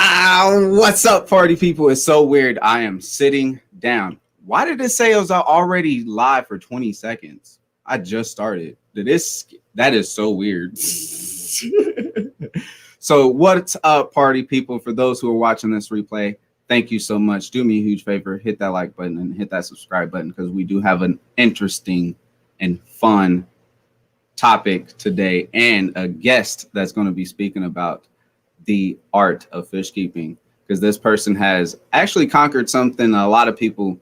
What's up, party people? It's so weird. I am sitting down. Why did it say it was already live for 20 seconds? I just started. That is so weird. So, what's up, party people? For those who are watching this replay, thank you so much. Do me a huge favor, hit that like button and hit that subscribe button because we do have an interesting and fun topic today and a guest that's going to be speaking about the art of fish keeping, because this person has actually conquered something a lot of people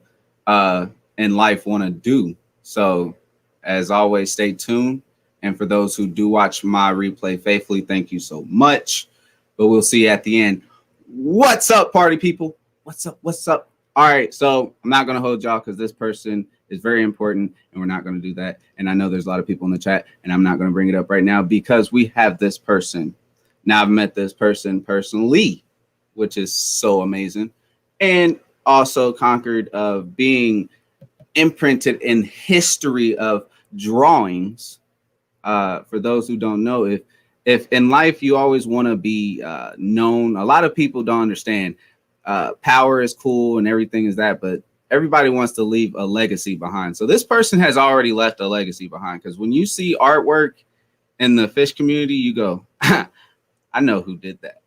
in life want to do. So as always, stay tuned. And for those who do watch my replay faithfully, thank you so much. But we'll see you at the end. What's up, party people? What's up? What's up? All right. So I'm not going to hold y'all because this person is very important and we're not going to do that. And I know there's a lot of people in the chat and I'm not going to bring it up right now because we have this person. Now I've met this person personally, which is so amazing, and also conquered of being imprinted in history of drawings. For those who don't know, if in life you always want to be known, a lot of people don't understand. Power is cool and everything is that, but everybody wants to leave a legacy behind. So this person has already left a legacy behind, because when you see artwork in the fish community, you go, I know who did that.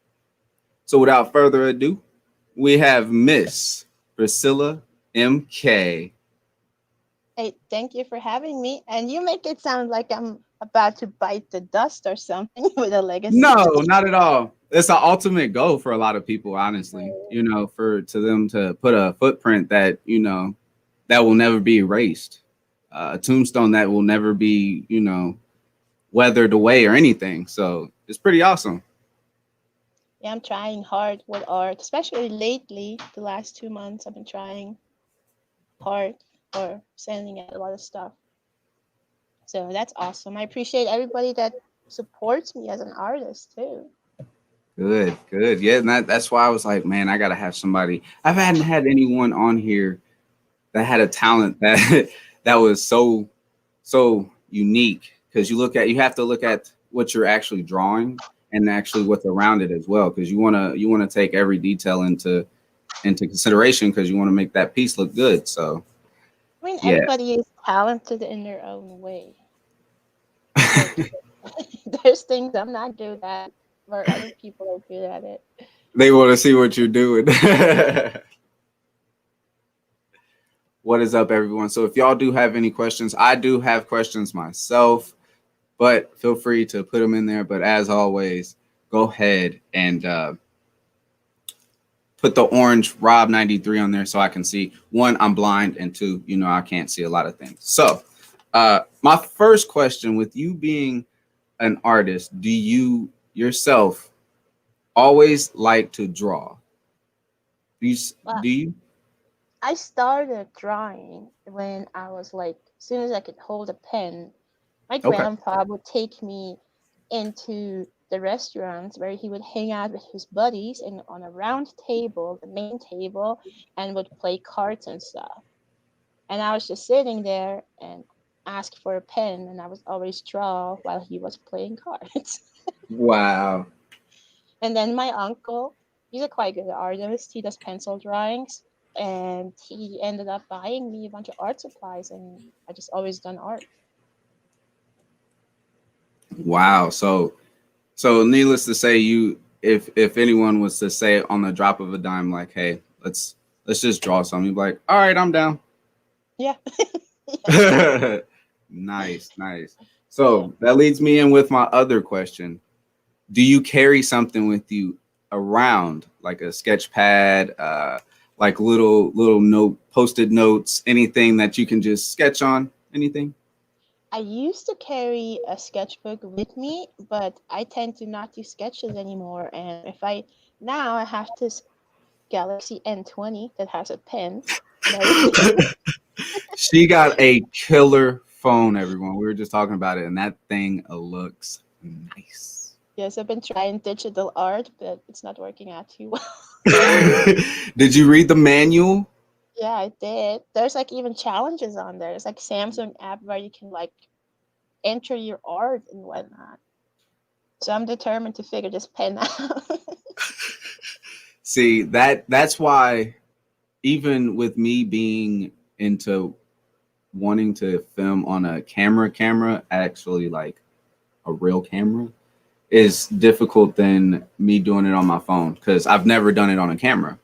So without further ado, we have Miss Priscilla MK. Hey, thank you for having me. And you make it sound like I'm about to bite the dust or something with a legacy. No, not at all. It's an ultimate goal for a lot of people, honestly. To them to put a footprint that, that will never be erased. A tombstone that will never be, weathered away or anything. So it's pretty awesome. Yeah, I'm trying hard with art, especially lately. The last 2 months, I've been trying hard for sending out a lot of stuff. So that's awesome. I appreciate everybody that supports me as an artist too. Good. Yeah, and that's why I was like, man, I gotta have somebody. I hadn't had anyone on here that had a talent that that was so unique. Because you have to look at what you're actually drawing and actually what's around it as well. Because you wanna take every detail into consideration because you want to make that piece look good. So I mean, yeah. everybody is talented in their own way. There's things I'm not good at, where other people are good at it. They want to see what you're doing. What is up, everyone? So if y'all do have any questions, I do have questions myself, but feel free to put them in there. But as always, go ahead and put the orange Rob 93 on there so I can see. One, I'm blind, and two, I can't see a lot of things. So my first question, with you being an artist, do you yourself always like to draw? Well, Do you? I started drawing when I was like, as soon as I could hold a pen, my Okay. grandpa would take me into the restaurants where he would hang out with his buddies and on a round table, the main table, and would play cards and stuff. And I was just sitting there and ask for a pen, and I was always draw while he was playing cards. Wow. And then my uncle, he's a quite good artist. He does pencil drawings, and he ended up buying me a bunch of art supplies, and I just always done art. Wow. So needless to say, if anyone was to say on the drop of a dime, like, hey, let's just draw something, you'd be like, all right, I'm down. Yeah. Nice. Yeah. So that leads me in with my other question. Do you carry something with you around, like a sketch pad, like little note, posted notes, anything that you can just sketch on? Anything? I used to carry a sketchbook with me, but I tend to not do sketches anymore. And if I now I have this Galaxy N20 that has a pen. She got a killer phone, everyone. We were just talking about it, and that thing looks nice. Yes, I've been trying digital art, but it's not working out too well. Did you read the manual? Yeah, I did. There's like even challenges on there. It's like Samsung app where you can like enter your art and whatnot. So I'm determined to figure this pen out. See, that's why even with me being into wanting to film on a camera, actually like a real camera, is difficult than me doing it on my phone because I've never done it on a camera.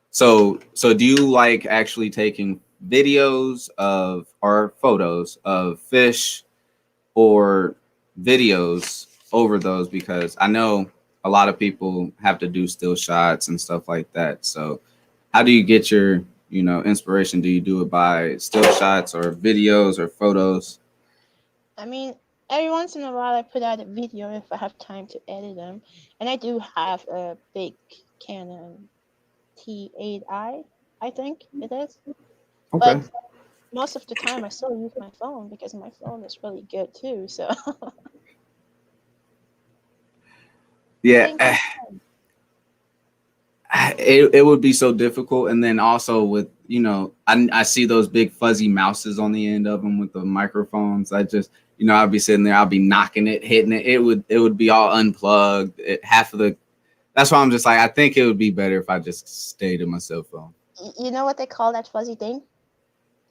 So do you like actually taking videos of or photos of fish or videos over those? Because I know a lot of people have to do still shots and stuff like that. So how do you get your, inspiration? Do you do it by still shots or videos or photos? I mean, every once in a while I put out a video if I have time to edit them, and I do have a big Canon T8i, I think it is. Okay. But most of the time I still use my phone because my phone is really good too. So Yeah. same thing. It would be so difficult. And then also with, I see those big fuzzy mouses on the end of them with the microphones. I just, I'd be sitting there, I'll be knocking it, hitting it. It would be all unplugged. Half of the, that's why I'm just like, I think it would be better if I just stayed in my cell phone. You know what they call that fuzzy thing?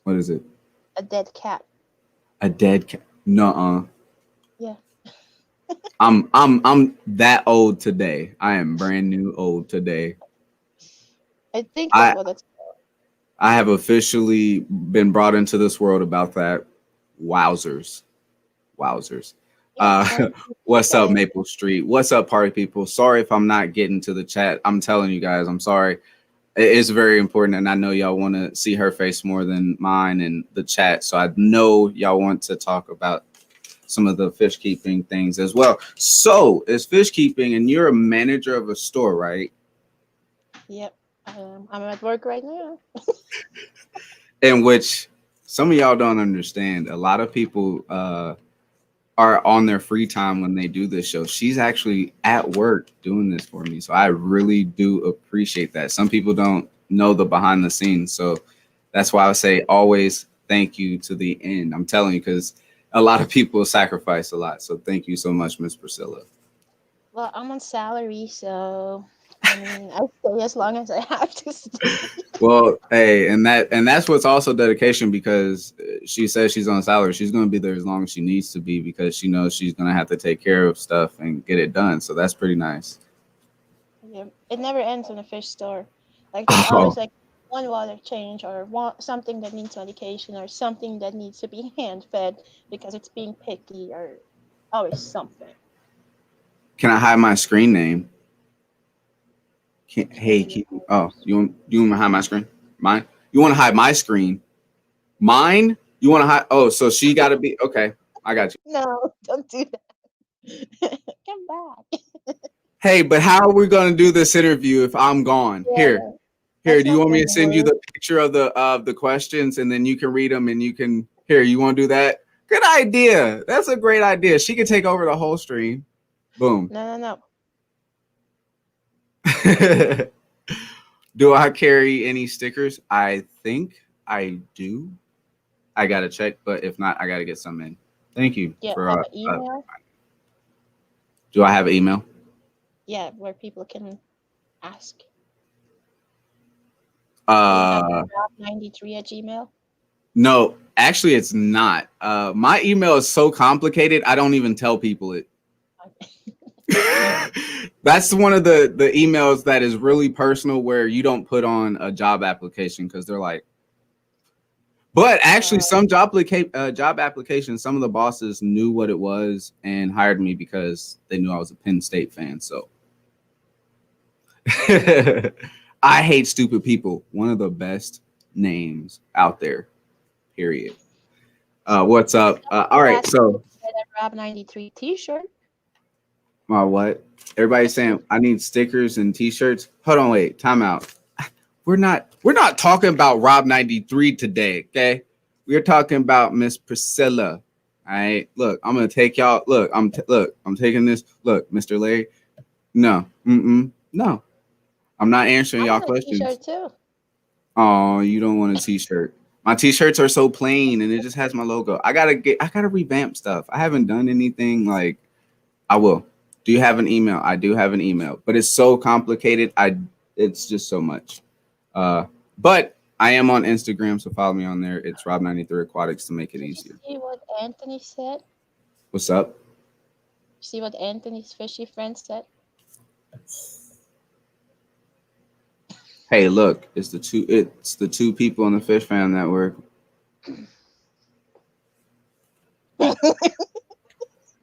What is it? A dead cat. A dead cat? Nuh-uh. Yeah. I'm that old today. I am brand new old today. I think that's I what it's. I have officially been brought into this world about that. Wowzers. Wowzers. Yeah, Uh, and what's up, okay. Maple Street? What's up, party people? Sorry if I'm not getting to the chat. I'm telling you guys, I'm sorry. It's very important, and I know y'all want to see her face more than mine in the chat. So I know y'all want to talk about some of the fish keeping things as well. So it's fish keeping, and you're a manager of a store, right? Yep. I'm at work right now. In which some of y'all don't understand. A lot of people are on their free time when they do this show. She's actually at work doing this for me. So I really do appreciate that. Some people don't know the behind the scenes. So that's why I say always thank you to the end. I'm telling you, because a lot of people sacrifice a lot. So thank you so much, Miss Priscilla. Well, I'm on salary, so I mean, I stay as long as I have to stay. Well, hey, and that's what's also dedication because she says she's on salary. She's going to be there as long as she needs to be because she knows she's going to have to take care of stuff and get it done. So that's pretty nice. Yeah, it never ends in a fish store. Like there's Oh, always like one water change or something that needs medication or something that needs to be hand fed because it's being picky or always something. can I hide my screen name? Can Hey, you hide oh, you want to hide my screen? Mine? You want to hide my screen? Mine? You want to hide? Oh, so she got to be okay. I got you. No, don't do that. Come back. Hey, but how are we going to do this interview if I'm gone? Here, Yeah, here. that's Do you not want me to gonna send you work. the picture of the questions and then you can read them and you can here? You want to do that? Good idea. That's a great idea. She could take over the whole stream. Boom. No, no, no. Do I carry any stickers? I think I do. I gotta check, but if not, I gotta get some in. Thank you Yeah, for. have an email. Do I have an email? Yeah, where people can ask. Do you have Uh, 93 at Gmail? no, actually, it's not. My email is so complicated. I don't even tell people it. That's one of the emails that is really personal, where you don't put on a job application because they're like. But actually, Uh, some job applications, some of the bosses knew what it was and hired me because they knew I was a Penn State fan. So I hate stupid people. One of the best names out there. Period. What's up? All right. Ask to So get a Rob 93 T-shirt. my what? Everybody's That's saying I need stickers and T-shirts. Hold on, wait. Time out. We're not talking about Rob 93 today. Okay, we're talking about Miss Priscilla. All right. Look, I'm gonna take y'all. Look, I'm taking this. Look, Mr. Larry. No. No. I'm not answering I y'all want a questions. T-shirt too. Oh, you don't want a T-shirt. My T-shirts are so plain and it just has my logo. I gotta revamp stuff. I haven't done anything I will. Do you have an email? I do have an email, but it's so complicated. I It's just so much. But I am on Instagram, so follow me on there. It's Rob93 Aquatics to make it Did you easier. see what Anthony said? What's up? See what Anthony's fishy friend said? Hey, look, it's the two people on the Fish Fam Network.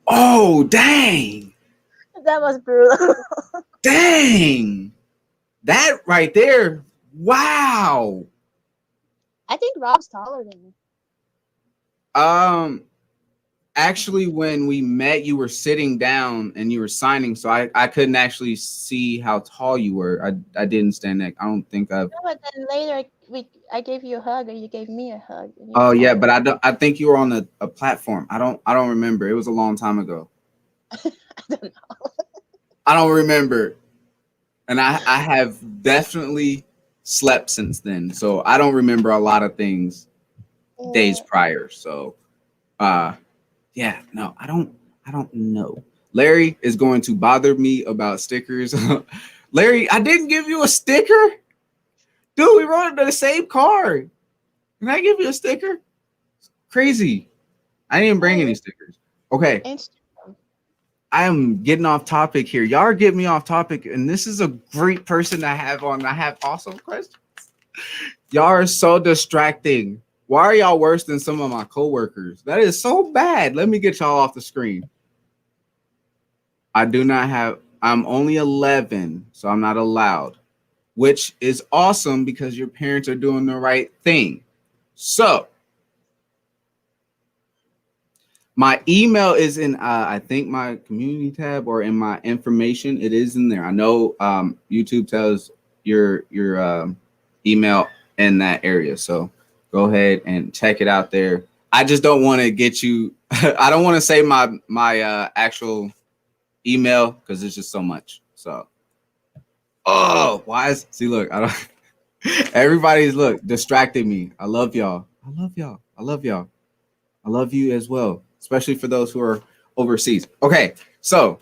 Oh, dang. That was brutal. Dang. That right there. Wow. I think Rob's taller than me. Um Actually, when we met, you were sitting down and you were signing, so I couldn't actually see how tall you were. I didn't stand there. I don't think I've. No, but then later I gave you a hug or you gave me a hug and you're Oh yeah, taller. but I think you were on a platform. I don't remember. It was a long time ago. I don't know. I don't remember. And I have definitely slept since then. So I don't remember a lot of things days Yeah. prior. So yeah, no, I don't know. Larry is going to bother me about stickers. Larry, I didn't give you a sticker. Dude, we wrote the same card. Can I give you a sticker? Crazy. I didn't bring any stickers. Okay. Instagram. I am getting off topic here. Y'all are getting me off topic, and this is a great person to have on. I have awesome questions. Y'all are so distracting. Why are y'all worse than some of my coworkers? That is so bad. Let me get y'all off the screen. I do not have, I'm only 11, so I'm not allowed, which is awesome because your parents are doing the right thing. So, my email is in, I think, my community tab or in my information. It is in there. I know YouTube tells your email in that area. So, go ahead and check it out there. I just don't want to get you, I don't want to say my actual email because it's just so much. So, oh, why is see? Look, I don't. Everybody's look distracting me. I love y'all. I love y'all. I love y'all. I love you as well, especially for those who are overseas. Okay, so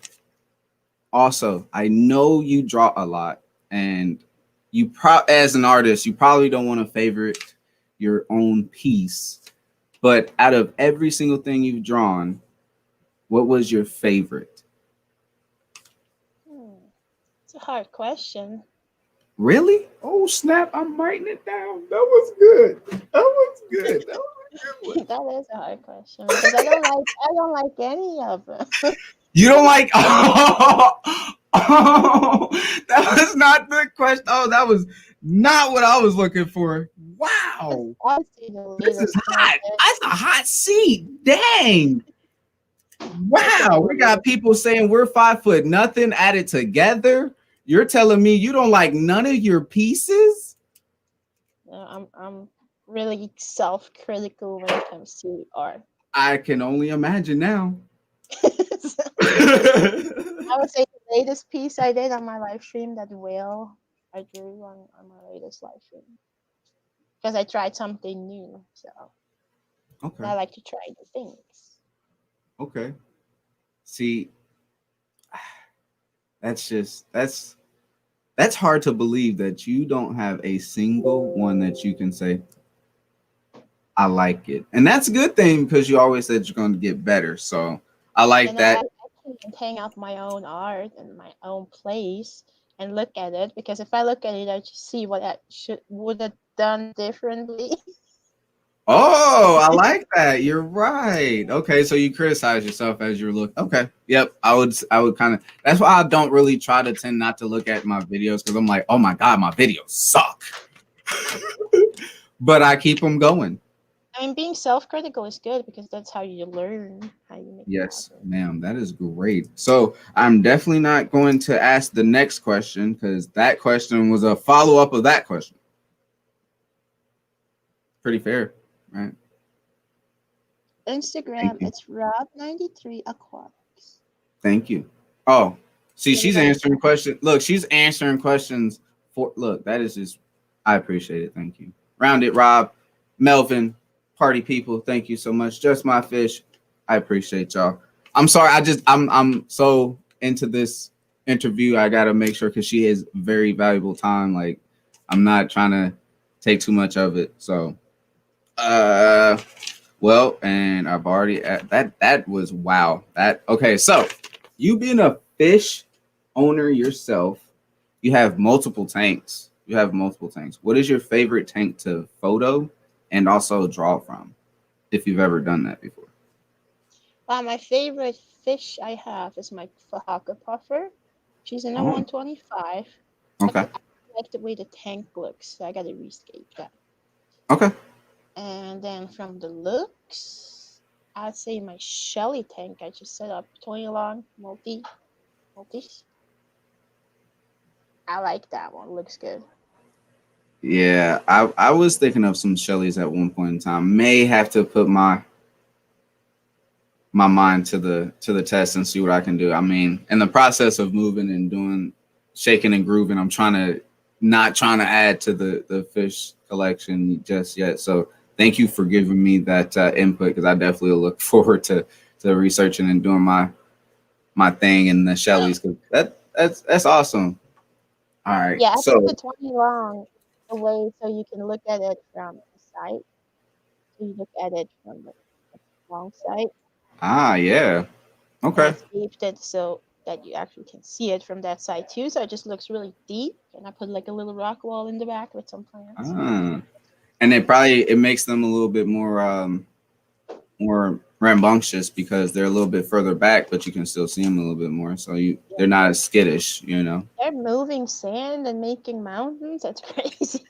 also I know you draw a lot, and as an artist, you probably don't want to favorite your own piece. But out of every single thing you've drawn, what was your favorite? Hmm. It's a hard question. Really? Oh snap! I'm writing it down. That was good. That was good. That was a good one. That is a hard question because I don't like any of them. You don't like? Oh, that was not the question. Oh, that was not what I was looking for. It's Wow, obviously the this is latest hot. project. That's a hot seat. Dang. It's the Wow, we got latest. people saying we're 5 foot nothing added together. You're telling me you don't like none of your pieces? I'm really self-critical when it comes to art. I can only imagine now. So, I would say the latest piece I did on my live stream, that whale I drew on my latest live stream, because I tried something new. So Okay. I like to try new things. Okay. See, that's hard to believe that you don't have a single one that you can say I like it. And that's a good thing because you always said you're going to get better. So I like And I that. can't hang out my own art in my own place and look at it, because if I look at it, I just see what I would have done differently. Oh, I like that. You're right. Okay, so you criticize yourself as you're looking. Okay. Yep. I would kind of that's why I don't really try to tend not to look at my videos because I'm like, oh my God, my videos suck. But I keep them going. I mean, being self-critical is good because that's how you learn how you make Yes, progress. ma'am. That is great. So I'm definitely not going to ask the next question because that question was a follow-up of that question. Pretty fair, right? Thank Instagram, you. it's Rob93 Aquatics. Thank you. Oh, see, Really she's don't. answering questions. Look, she's answering questions for look, that is just I appreciate it. Thank you. Round it, Rob, Melvin, party people. Thank you so much. Just my fish. I appreciate y'all. I'm sorry, I'm so into this interview. I gotta make sure because she is very valuable time. Like I'm not trying to take too much of it. So uh well, and I've already that was wow. That okay, so you being a fish owner yourself, you have multiple tanks. You have multiple tanks. What is your favorite tank to photo and also draw from? If you've ever done that before. My favorite fish I have is my Fahaka puffer. She's in a Oh, 125. okay. I like the way the tank looks, so I gotta rescape that. Okay. And then from the looks, I'd say my Shelly tank I just set up 20 long multis. I like that one. Looks good. Yeah, I was thinking of some Shellys at one point in time. May have to put my mind to the test and see what I can do. I mean, in the process of moving and doing shaking and grooving, I'm trying to not trying to add to the fish collection just yet. So thank you for giving me that input because I definitely look forward to researching and doing my thing in the Shellys. Cause that's awesome. All right, Yeah, I put the so 20 long away so you can look at it from the side. So you look at it from the long side. yeah, And I okay. scaped it so that you actually can see it from that side too. So it just looks really deep. And I put like a little rock wall in the back with some plants. Ah. And it makes them a little bit more rambunctious because they're a little bit further back, but you can still see them a little bit more. So they're Yeah. not as skittish, you know. They're moving sand and making mountains. That's crazy.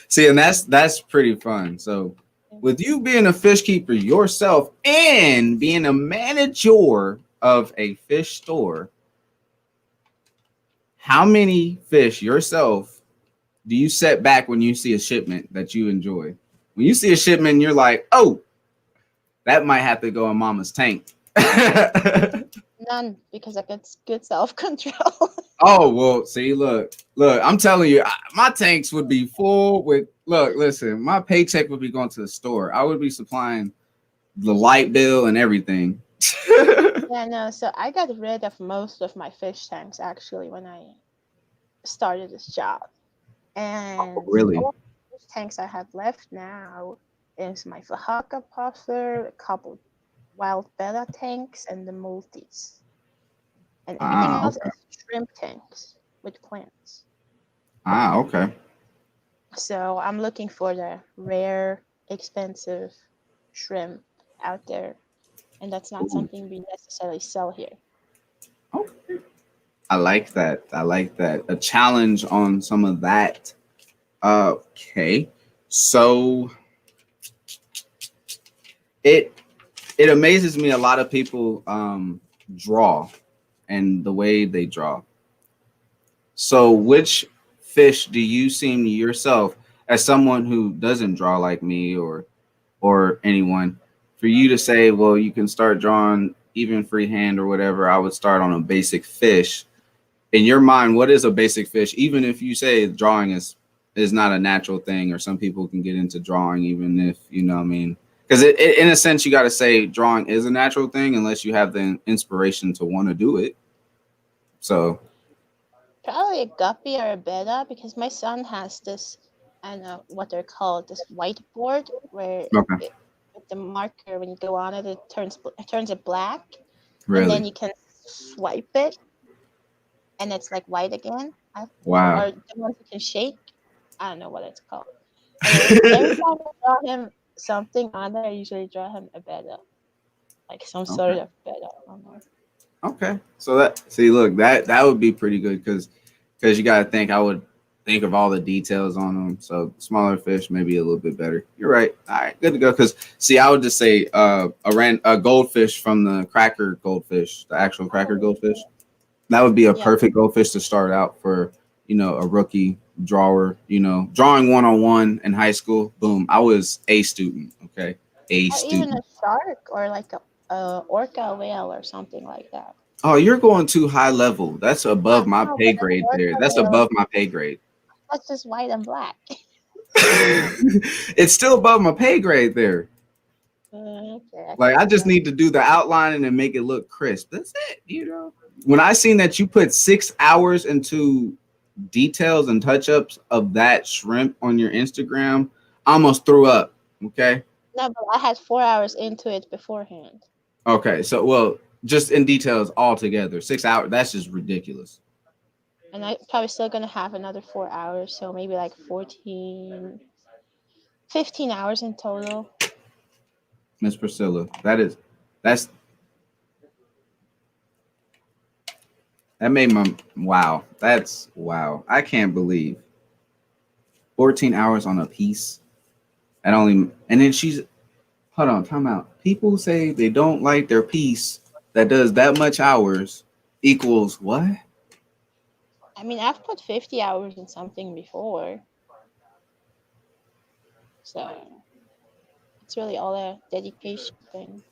See, and that's pretty fun. So with you being a fish keeper yourself and being a manager of a fish store, how many fish yourself do you set back when you see a shipment that you enjoy? When you see a shipment, you're like, oh, that might have to go in mama's tank. None, because I got good self control. Oh well, see, look. I'm telling you, my tanks would be full with. Look, listen, my paycheck would be going to the store. I would be supplying the light bill and everything. Yeah, no, so I got rid of most of my fish tanks actually when I started this job. And the Really? only fish tanks I have left now is my Fahaka puffer, a couple wild betta tanks, and the multis. And everything else Okay. is shrimp tanks with plants. Okay. So I'm looking for the rare, expensive shrimp out there, and that's not Ooh, something we necessarily sell here. okay. I like that. I like that. A challenge on some of that. Okay. So it it amazes me a lot of people draw and the way they draw. So, which fish do you seem yourself as someone who doesn't draw like me or anyone for you to say, well, you can start drawing even freehand or whatever? I would start on a basic fish. In your mind, what is a basic fish? Even if you say drawing is not a natural thing, or some people can get into drawing even if you know what I mean. Because in a sense, you got to say drawing is a natural thing unless you have the inspiration to want to do it. So, Probably a guppy or a betta because my son has this, I don't know what they're called, this whiteboard where okay, with the marker when you go on it, it turns it black, and then really, you can swipe it, and it's like white again. wow. Or the ones you can shake. I don't know what it's called. Anyways, every time I draw him something on there, I usually draw him a betta, like some sort Okay. of betta on there. Okay. So that see, look, that would be pretty good because you got to think I would think of all the details on them. So smaller fish maybe a little bit better. You're right. All right, good to go. Because see, I would just say a goldfish from the cracker goldfish, the actual cracker Oh, goldfish. That would be a yeah. perfect goldfish to start out for a rookie drawer. Drawing 101 in high school. Boom, I was a student. Okay, a Or even a student. shark or like a orca whale or something like that. Oh, you're going too high level. That's above my No, pay but an grade there. orca That's whale, above my pay grade. that's just white and black. It's still above my pay grade there. Okay, I Like can I see just that. need to do the outlining and make it look crisp. That's it. when I seen that you put 6 hours into details and touch ups of that shrimp on your Instagram, I almost threw up. Okay. No, but I had 4 hours into it beforehand. Okay. So, well, just in details altogether, 6 hours. That's just ridiculous. And I probably still gonna have another 4 hours, so maybe like 14, 15 hours in total. Miss Priscilla, that's that made my wow. That's wow. I can't believe 14 hours on a piece. And only and then she's hold on, time out. People say they don't like their piece that does that much hours equals what? I mean, I've put 50 hours in something before, so it's really all a dedication thing.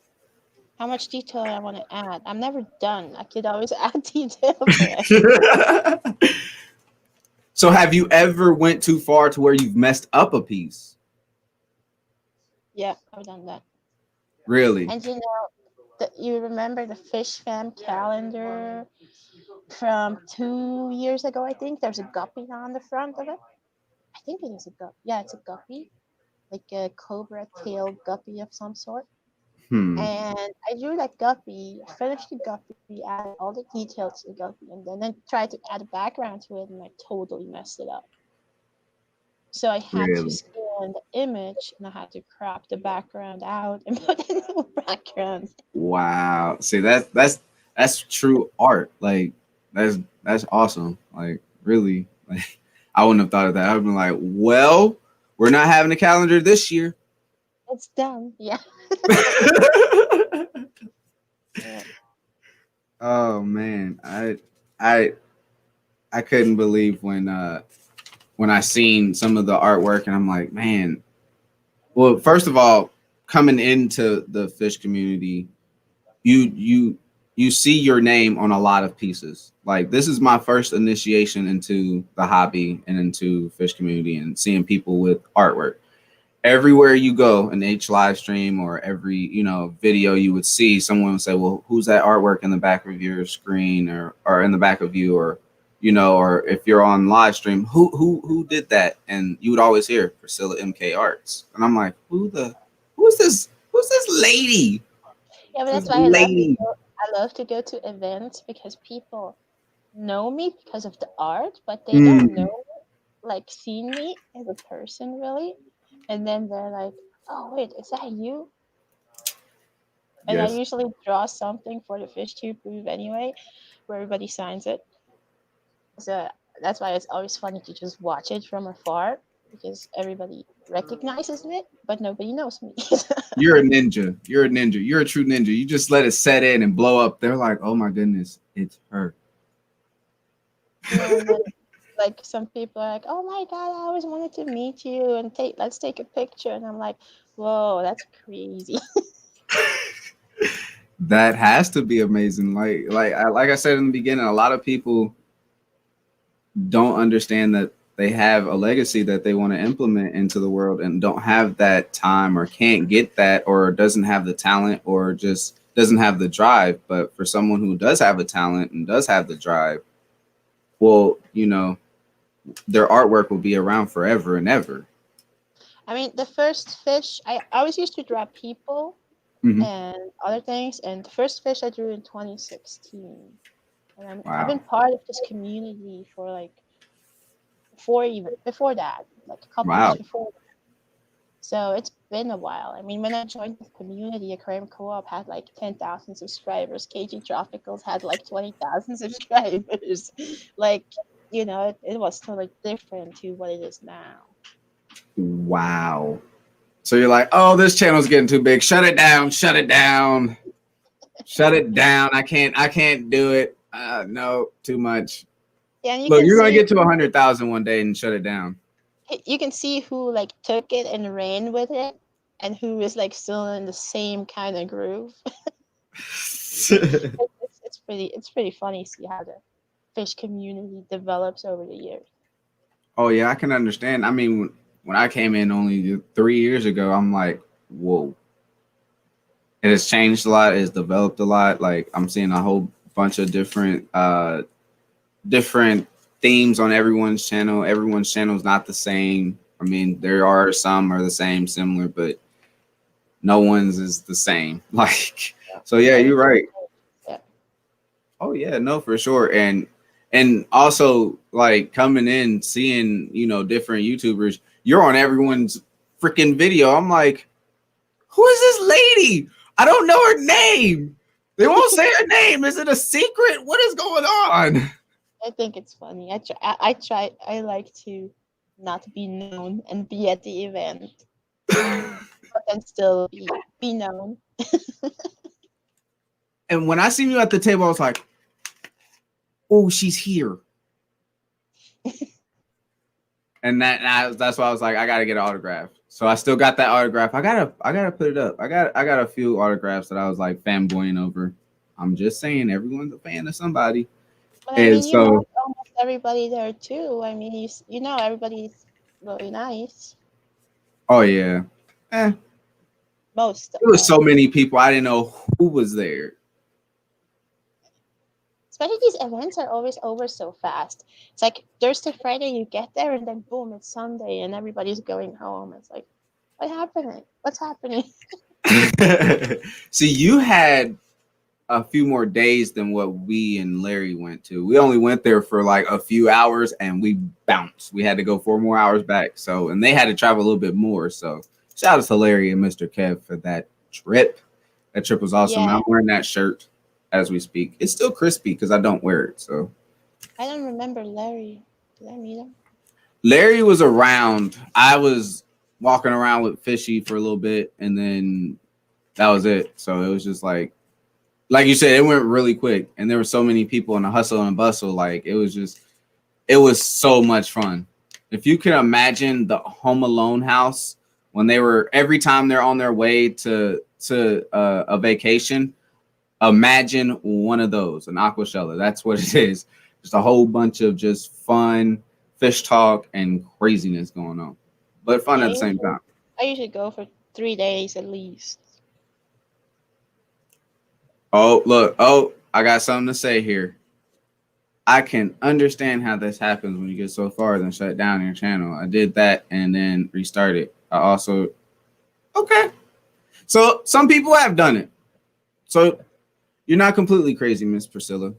How much detail I want to add? I'm never done. I could always add detail forever. So have you ever went too far to where you've messed up a piece? Yeah, I've done that. Really? And you remember the fish fam calendar from 2 years ago? I think there's a guppy on the front of it. I think it is a guppy. Yeah, it's a guppy, like a cobra tail guppy of some sort. Hmm. And I drew that guppy, finished the guppy, added all the details to the guppy, and then tried to add a background to it, and I totally messed it up. So I had to Really? scan the image, and I had to crop the background out and put a new background. Wow. See that's true art. Like that's awesome. Like really, like I wouldn't have thought of that. I've been like, well, we're not having a calendar this year. It's done. Yeah. Yeah. Oh man, I I couldn't believe when I seen some of the artwork and I'm like, man. Well, first of all, coming into the fish community, you you see your name on a lot of pieces. Like this is my first initiation into the hobby and into fish community and seeing people with artwork. Everywhere you go in each live stream or every video you would see, someone would say, well, who's that artwork in the back of your screen or in the back of you, or or if you're on live stream, who did that? And you would always hear Priscilla MK Arts, and I'm like, who's this lady? Yeah, but This that's why lady. I love to go to events because people know me because of the art, but they don't Mm, know like seen me as a person really. And then they're like, "Oh wait, is that you?" And I yes. usually draw something for the fish tube booth anyway, where everybody signs it. So that's why it's always funny to just watch it from afar because everybody recognizes it, but nobody knows me. You're a ninja. You're a ninja. You're a true ninja. You just let it set in and blow up. They're like, oh my goodness, it's her. Yeah, and then like some people are like, "Oh my god, I always wanted to meet you and let's take a picture." And I'm like, "Whoa, that's crazy." That has to be amazing. Like I said in the beginning, a lot of people don't understand that they have a legacy that they want to implement into the world and don't have that time or can't get that or doesn't have the talent or just doesn't have the drive. But for someone who does have a talent and does have the drive, well, their artwork will be around forever and ever. I mean, the first fish I always used to draw people Hmm. and other things, and the first fish I drew in 2016. And I've been Wow. part of this community for like even before that, like a couple years Wow. before. So it's been a while. I mean, when I joined the community, Aquarium Co-op had like 10,000 subscribers. KG Tropicals had like 20,000 subscribers. Like, it was totally different to what it is now. Wow. So you're like, oh, this channel's getting too big. Shut it down. Shut it down. Shut it down. I can't do it. No, too much. Yeah, and Look, you're gonna get to 100,000 one day and shut it down. you can see who like took it and ran with it, and who is like still in the same kind of groove. It's pretty funny to see how the fish community develops over the years. Oh yeah, I can understand. I mean, when I came in only 3 years ago, I'm like, whoa. It has changed a lot. It's developed a lot. Like I'm seeing a whole bunch of different themes on everyone's channel. Everyone's channel is not the same. I mean, there are some are the same, similar, but no one's is the same. Like, so yeah, Very you're right. yeah. Oh yeah, no, for sure. And also like coming in, seeing, different YouTubers, you're on everyone's freaking video. I'm like, who is this lady? I don't know her name. They won't say her name. Is it a secret? What is going on? I think it's funny. I try. I like to not be known and be at the event, but then still be known. And when I seen you at the table, I was like, oh, she's here. And that's why I was like, I gotta get an autograph. So I still got that autograph. I gotta put it up. I got a few autographs that I was like fanboying over. I'm just saying, everyone's a fan of somebody. But I And mean, you know so, almost everybody there too. I mean, you know everybody's really nice. oh yeah, it Most of was them. so many people. I didn't know who was there. Especially these events are always over so fast. It's like Thursday, Friday, you get there, and then boom, it's Sunday, and everybody's going home. It's like, what happening? What's happening? See, you had a few more days than what we and Larry went to. We only went there for like a few hours and we bounced. We had to go 4 more hours back. So, and they had to travel a little bit more. So, shout out to Larry and Mr. Kev for that trip. That trip was awesome. Yeah, I'm wearing that shirt as we speak. It's still crispy because I don't wear it. So, I don't remember Larry. Did I meet him? Larry was around. I was walking around with Fishy for a little bit and then that was it. So, it was just like you said, it went really quick, and there were so many people in the hustle and bustle. Like it was so much fun. If you can imagine the Home Alone house when they were every time they're on their way to a vacation, imagine one of those, an aqua shelter. That's what it is. Just a whole bunch of just fun fish talk and craziness going on, but fun Yeah, at the same time. I usually go for 3 days at least. Oh look! Oh, I got something to say here. I can understand how this happens when you get so far then shut down your channel. I did that and then restarted. I also okay. So some people have done it. So you're not completely crazy, Miss Priscilla.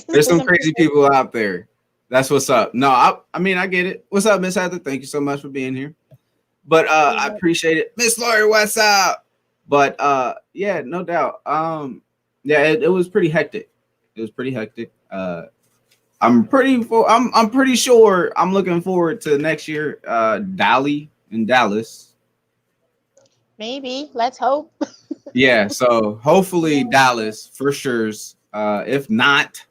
There's some crazy people out there. That's what's up. No, I mean I get it. What's up, Miss Heather? Thank you so much for being here. But I appreciate it. Miss Lori, what's up? But yeah, no doubt. Yeah, it was pretty hectic. It was pretty hectic. I'm pretty sure I'm looking forward to next year. Dali in Dallas. Maybe. Let's hope. Yeah, so hopefully Dallas for sure. If not,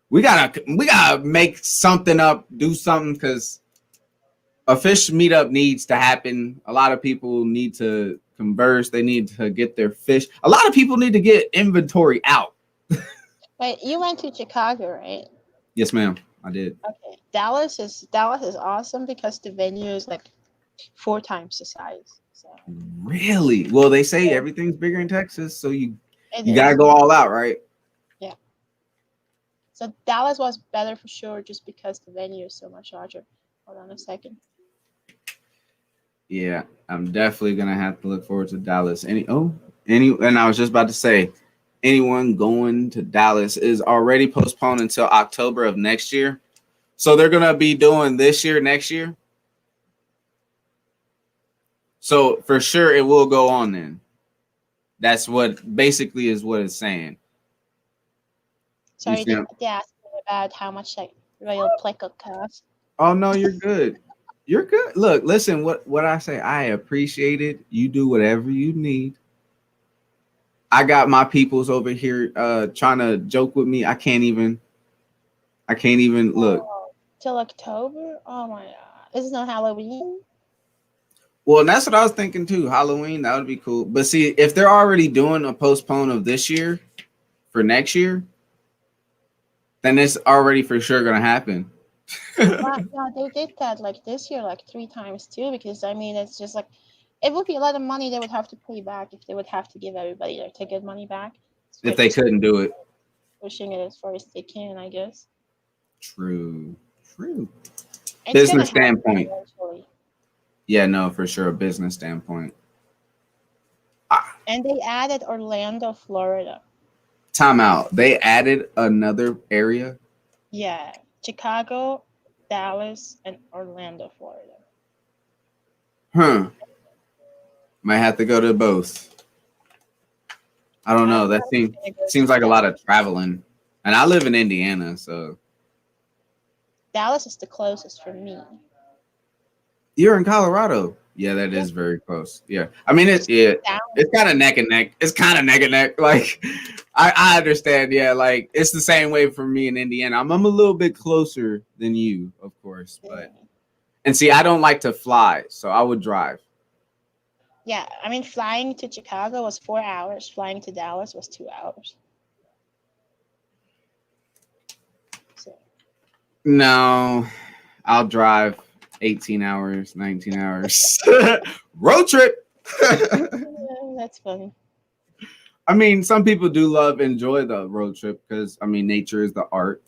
we gotta make something up, do something because a fish meetup needs to happen. A lot of people need to converse. They need to get their fish. A lot of people need to get inventory out. Wait, you went to Chicago, right? Yes, ma'am. I did. Okay. Dallas is awesome because the venue is like 4 times the size. So Really? Well, they say everything's bigger in Texas, so you it you gotta is. go all out, right? Yeah. So Dallas was better for sure just because the venue is so much larger. Hold on a second. Yeah, I'm definitely gonna have to look forward to Dallas. And I was just about to say, anyone going to Dallas is already postponed until October of next year. So they're gonna be doing this year, next year. So for sure it will go on then. That's what basically is what it's saying. You Sorry, see? they asked me about how much like Royal Pleco cost. Oh no, you're good. You're good. Look, listen, what I say, I appreciate it. You do whatever you need. I got my peoples over here trying to joke with me. I can't even look. Oh, till October? Oh my god. This is not Halloween? Well, and that's what I was thinking too. Halloween, that would be cool. But see, if they're already doing a postpone of this year for next year, then it's already for sure gonna happen. Well, yeah, they did that like this year like 3 times too because I mean it's just like it would be a lot of money they would have to pay back if they would have to give everybody their ticket money back. if they couldn't do it. pushing it as far as they can, I guess. True. True. It's gonna Business happen standpoint. eventually. Yeah, no, for sure. Business standpoint. Ah, And they added Orlando, Florida. time out. They added another area. Yeah, Chicago, Dallas, and Orlando, Florida. Huh. Might have to go to both. I don't know. I'm That probably seems gonna go seems to like a lot Dallas. of traveling. And I live in Indiana, so Dallas is the closest for me. you're in Colorado. Yeah, that Yeah, is very close. Yeah. I mean just down. it's kind of neck and neck. It's kind of neck and neck. Like I understand. Yeah, like it's the same way for me in Indiana. I'm a little bit closer than you, of course, but and see, I don't like to fly, so I would drive. Yeah, I mean, flying to Chicago was 4 hours. Flying to Dallas was 2 hours. So No, I'll drive 18 hours, 19 hours. Road trip. that's funny. I mean, some people do enjoy the road trip because I mean, nature is the art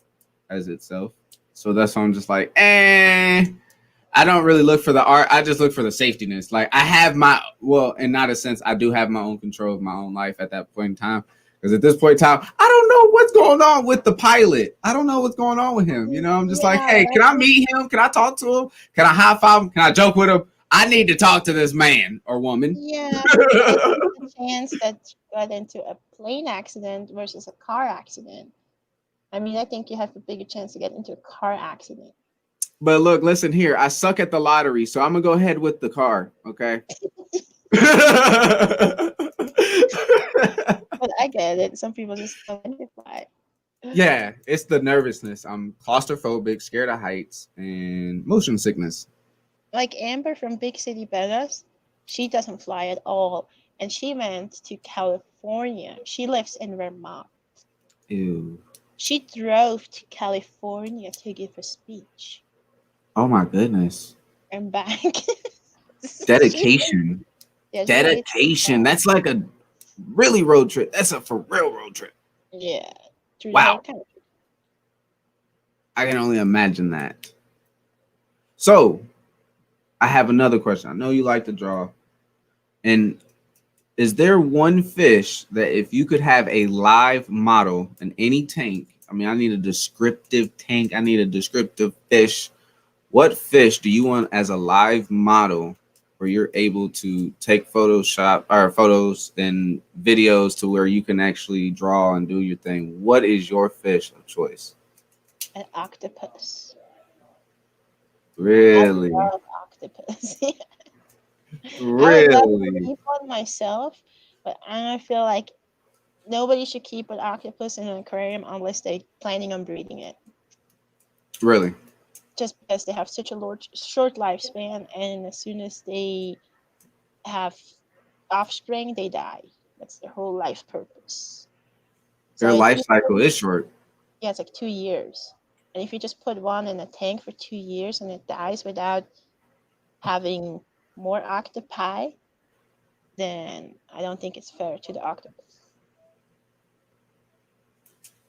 as itself. So that's why I'm just like, I don't really look for the art. I just look for the safetyness. Like I have well, in not a sense, I do have my own control of my own life at that point in time. Because at this point in time, I don't know what's going on with the pilot. I don't know what's going on with him. You know, I'm just like, Yeah, hey, can I meet him? Can I talk to him? Can I high five him? Can I joke with him? I need to talk to this man or woman. yeah, but I think the chance that you got into a plane accident versus a car accident. I mean, I think you have a bigger chance to get into a car accident. But look, listen here. I suck at the lottery, so I'm gonna go ahead with the car. Okay. But I get it. Some people just don't identify. Yeah, it's the nervousness. I'm claustrophobic, scared of heights, and motion sickness. Like Amber from Big City Bellas, she doesn't fly at all. And she went to California. She lives in Vermont. Ew. She drove to California to give a speech Oh my goodness. and back. Dedication. Yeah, she made it Dedication. That's like a really road trip. That's a for real road trip. yeah, through the whole Wow. country. I can only imagine that. So, I have another question. I know you like to draw. And is there one fish that if you could have a live model in any tank, I mean, I need a descriptive tank, I need a descriptive fish. What fish do you want as a live model where you're able to take Photoshop or photos and videos to where you can actually draw and do your thing? What is your fish of choice? An octopus. Really? I love octopus. I would love to Really? keep one myself, but I feel like nobody should keep an octopus in an aquarium unless they're planning on breeding it. Really? Just because they have such a short lifespan, and as soon as they have offspring, they die. That's their whole life purpose. So Their if life you, cycle is short. yeah, it's like 2 years. And if you just put one in a tank for 2 years and it dies without having more octopi, then I don't think it's fair to the octopus.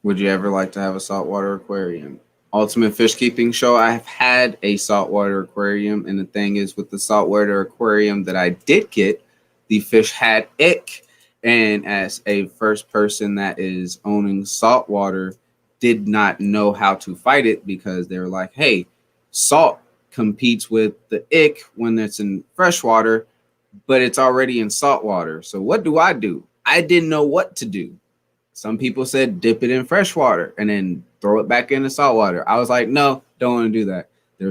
Would you ever like to have a saltwater aquarium? Ultimate Fish Keeping Show. I've had a saltwater aquarium, and the thing is, with the saltwater aquarium that I did get, the fish had ick. And as a first person that is owning saltwater, did not know how to fight it because they were like, hey, salt competes with the ick when it's in freshwater, but it's already in saltwater. So what do? I didn't know what to do. Some people said dip it in fresh water and then throw it back into salt water. I was like, no, don't want to do that. There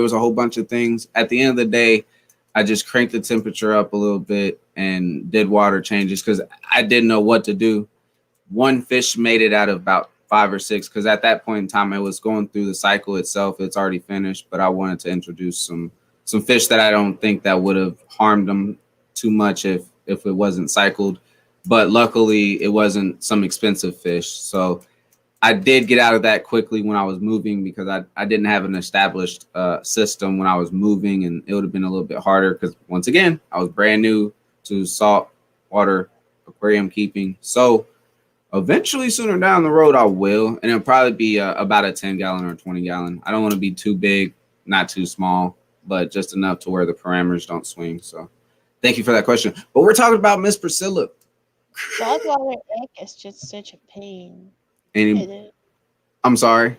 was a whole bunch of things. At the end of the day, I just cranked the temperature up a little bit and did water changes because I didn't know what to do. One fish made it out of about 5 or 6 because at that point in time, I was going through the cycle itself. It's already finished, but I wanted to introduce some fish that I don't think that would have harmed them too much if it wasn't cycled. But luckily, it wasn't some expensive fish. So I did get out of that quickly when I was moving because I didn't have an established system when I was moving, and it would have been a little bit harder because, once again, I was brand new to salt water aquarium keeping. So Eventually, sooner down the road, I will, and it'll probably be about a 10 gallon or 20 gallon. I don't want to be too big, not too small, but just enough to where the parameters don't swing. So, thank you for that question. But we're talking about Miss Priscilla. Saltwater egg is just such a pain. And It is. I'm sorry,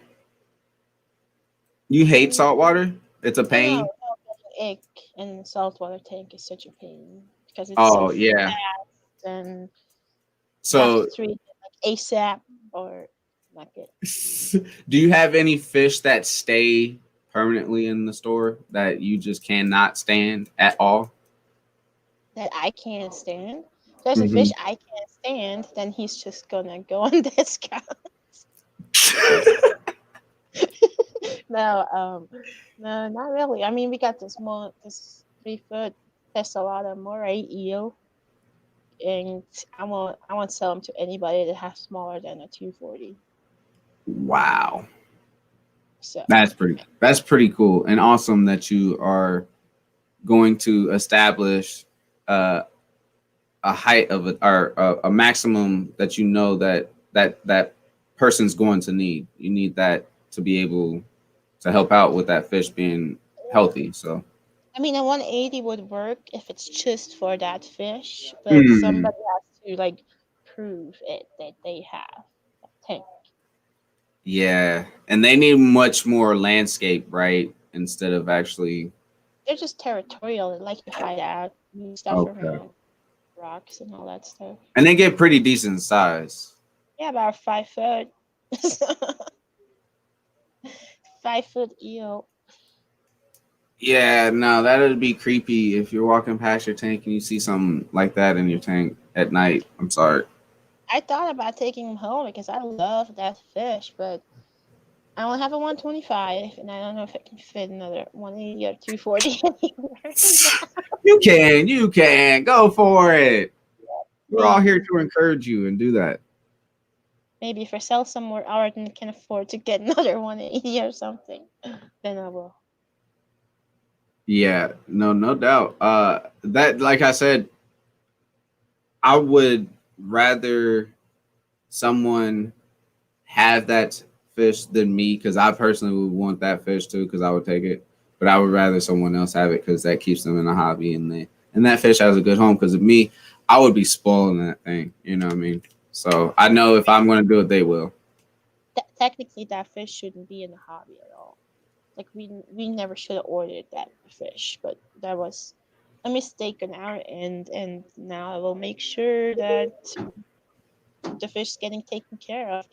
you hate Um, salt water? It's a no, no, pain. saltwater egg in saltwater tank is such a pain because it's so Oh fast yeah. and you have to So, treat it like ASAP or like it do you have any fish that stay permanently in the store that you just cannot stand at all? that I can't stand. If there's a fish Hmm. I can't stand, then he's just gonna go on discount. No, no, not really. I mean, we got this 3 foot Tesselada moray eel, and I won't sell them to anybody that has smaller than a 240. Wow. So That's pretty cool and awesome that you are going to establish uh, a height of it or a maximum that you know that person's going to need. You need that to be able to help out with that fish being healthy. So, I mean, a 180 would work if it's just for that fish, but mm, somebody has to like prove it that they have a tank. yeah, and they need much more landscape, right? Instead of actually They're just territorial. They like to hide out, move stuff okay, around, rocks and all that stuff. and they get pretty decent size. Yeah, about 5 foot. 5 foot eel. Yeah, no, that'd be creepy if you're walking past your tank and you see something like that in your tank at night. I'm sorry. I thought about taking him home because I love that fish, but I only have a 125, and I don't know if I can fit another 180 or 240 anywhere. You can go for it. We're all here Maybe, to encourage you and do that. maybe if I sell somewhere Arden can afford to get another 180 or something, then I will. Yeah, no, no doubt. That, like I said, I would rather someone have that fish than me because I personally would want that fish too because I would take it. But I would rather someone else have it because that keeps them in a hobby and that fish has a good home. Because of me, I would be spoiling that thing. You know what I mean? So I know if I'm going to do it, they will. Technically, that fish shouldn't be in the hobby at all. Like we never should have ordered that fish, but that was a mistake on our end, and now I will make sure that the fish is getting taken care of.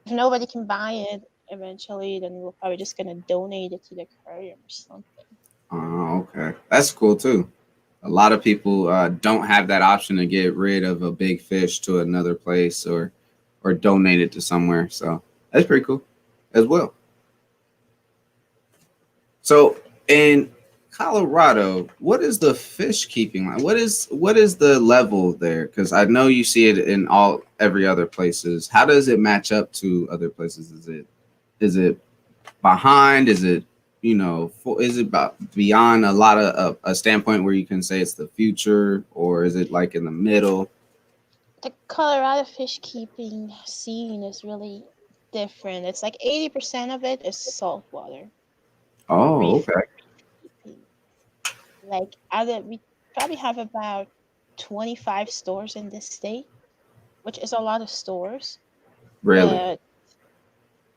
If nobody can buy it eventually, then we're probably just gonna donate it to the aquarium or something. Oh, okay, that's cool too. A lot of people don't have that option to get rid of a big fish to another place or donate it to somewhere. So that's pretty cool as well. So in Colorado, what is the fish keeping like? What is the level there? Because I know you see it in all every other places. How does it match up to other places? Is it behind? Is it is it about beyond a lot of a standpoint where you can say it's the future, or is it like in the middle? The Colorado fish keeping scene is really different. It's like 80% of it is saltwater Oh, reef okay. keeping. Like other, we probably have about 25 stores in this state, which is a lot of stores, Really? but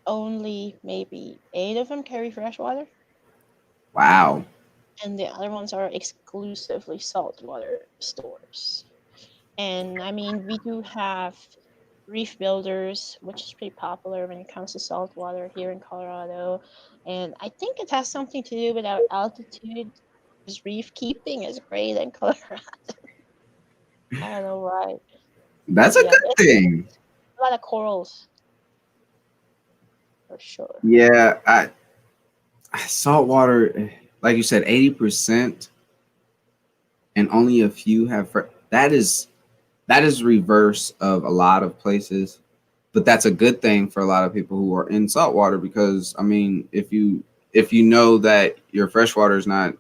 only maybe 8 of them carry freshwater, Wow. and the other ones are exclusively saltwater stores. And I mean, we do have reef builders, which is pretty popular when it comes to saltwater here in Colorado. And I think it has something to do with our altitude, because reef keeping is great in Colorado. I don't know why. That's But a yeah, good it's thing. a lot of corals for sure. Yeah, I saltwater, like you said, 80%, and only a few have. That is reverse of a lot of places, but that's a good thing for a lot of people who are in saltwater because I mean, if you know that your freshwater is not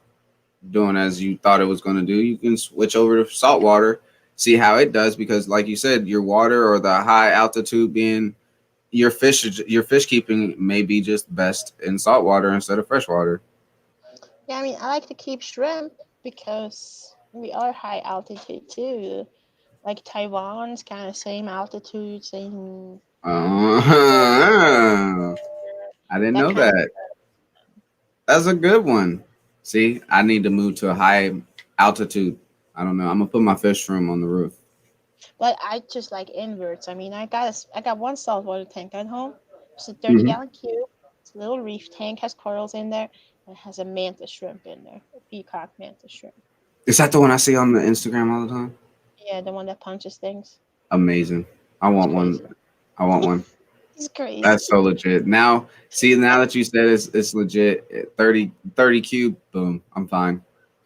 doing as you thought it was going to do, you can switch over to saltwater see how it does, because like you said, your water or the high altitude being your fish keeping may be just best in salt water instead of fresh water. Yeah, I mean, I like to keep shrimp because we are high altitude too. Like Taiwan's kind of same altitude, same I didn't that know kind of that. That's a good one. See, I need to move to a high altitude. I don't know. I'm gonna put my fish room on the roof. But I just like inverts. I mean, I got one saltwater tank at home. It's a 30 Hmm. gallon cube. It's a little reef tank, has corals in there, and it has a mantis shrimp in there, a peacock mantis shrimp. Is that the one I see on the Instagram all the time? Yeah, the one that punches things. Amazing. I It's want one. crazy. I want one. It's crazy. That's so legit. Now, see, now that you said it's legit, 30 cube, boom, I'm fine.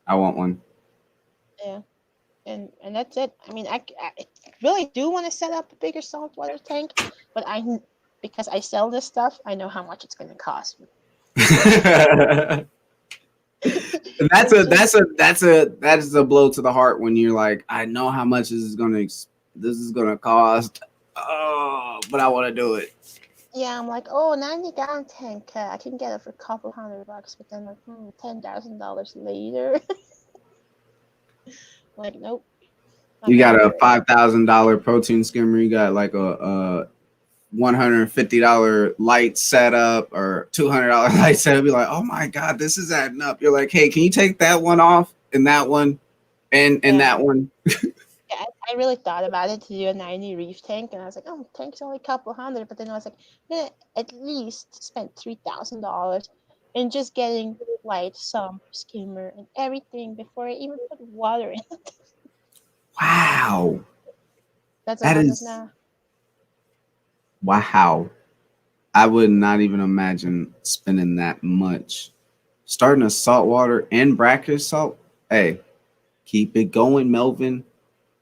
I want one. Yeah, and that's it. I mean, I really do want to set up a bigger saltwater tank, but because I sell this stuff, I know how much it's going to cost me. That's It's just that is a blow to the heart when you're like, I know how much this is gonna cost. Oh, but I want to do it. Yeah, I'm like, oh, 90 gallon tank. I can get it for a couple $100, but then like, $10,000 later. Like, nope, not You gonna got a do it. $5,000 protein skimmer. You got like a $150 light setup or $200 light setup. You're like, oh my god, this is adding up. You're like, hey, can you take that one off and that one and Yeah, that one? yeah. I really thought about it to do a 90 reef tank, and I was like, oh, tank's only a couple hundred. But then I was like, I'm gonna at least spend $3,000 in just getting light, some skimmer, and everything before I even put water in. Wow, That's how that much is is now. wow. I would not even imagine spending that much. Starting a saltwater and brackish salt. Hey, keep it going, Melvin.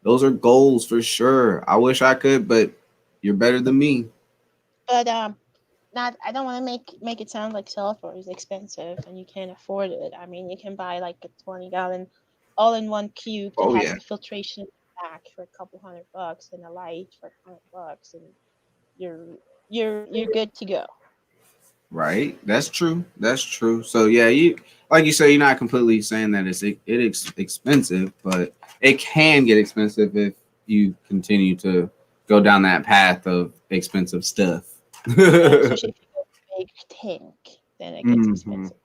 Those are goals for sure. I wish I could, but you're better than me. But not I don't want to make it sound like sulfur is expensive and you can't afford it. I mean, you can buy like a 20-gallon all-in-one cube that Oh has yeah. the filtration back for a couple $100 and a light for $100, and you're you're good to go. Right. That's true. That's true. So yeah, you like you say, you're not completely saying that it's expensive, but it can get expensive if you continue to go down that path of expensive stuff. Yeah, especially if you go big tank, then it gets Hmm. expensive.